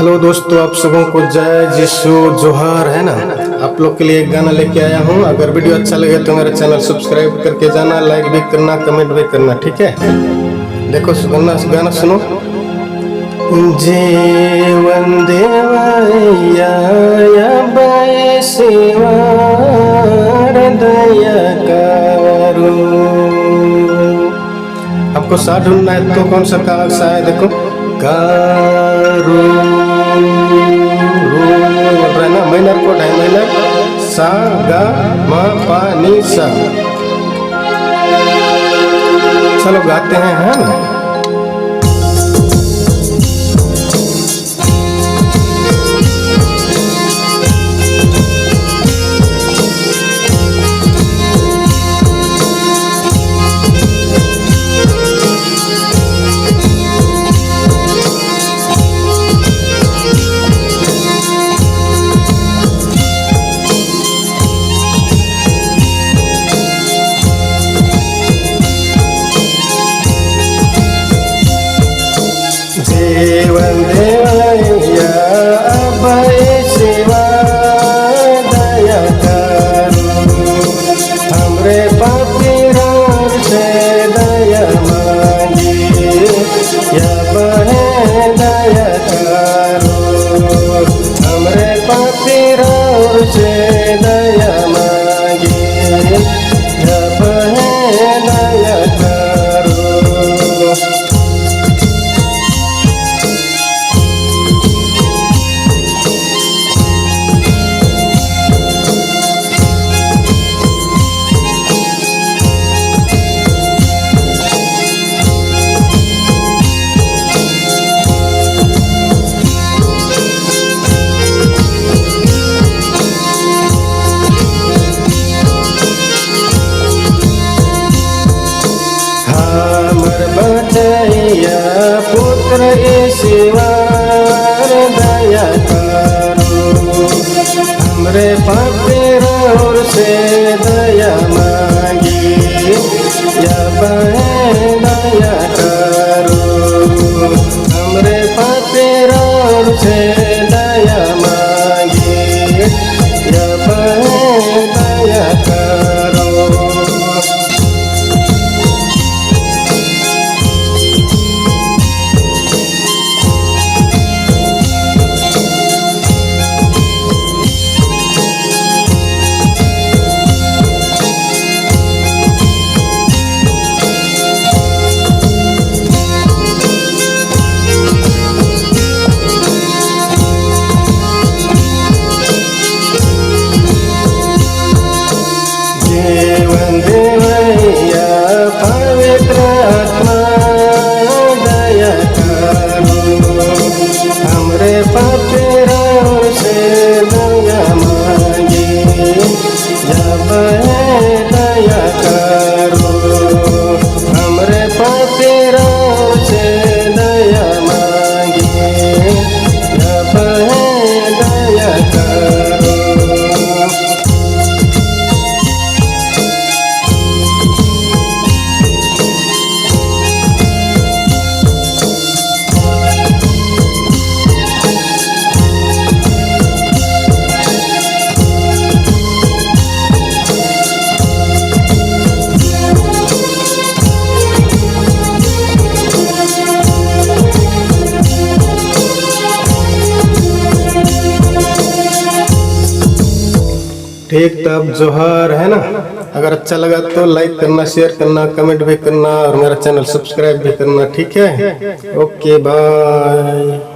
Hello दोस्तों, आप सबों को जय यीशु जोहार है ना। आप लोग के लिए एक गाना लेके आया हूँ। अगर वीडियो अच्छा लगे तो मेरा चैनल सब्सक्राइब करके जाना, लाइक भी करना, कमेंट भी करना, ठीक है। देखो गाना सुनो। जीवन देवाया दया करो। आपको सा ढूंढना है तो कौन सा सा है, देखो कारू ना, माइनर कोड है, माइनर सा गा मा पा नी सा। चलो गाते हैं, है ना। जीवन देवैया अभय सेवा दया करो। हमरे पापीरों से दया मांगी, या बहे दया करो। हमरे पापीरों से दया मांगी, या बहे दया करो। हमर बचैया पुत्र ईश्वर दया करो। हमरे पापीरों से दया मांगी, या बहे दया करो। हमरे पापीरों से दया मांगी, या बहे दया करो। जीवन देवैया पवित्र आत्मा दया करो। हमरे पापीरों से दया मांगी, या बहे दया करो। हमरे पापीरों से दया मांगी, या बहे दया करो। ठीक, तब जोहार है ना। अगर अच्छा लगा तो लाइक करना, शेयर करना, कमेंट भी करना, और मेरा चैनल सब्सक्राइब भी करना, ठीक है। Okay, bye.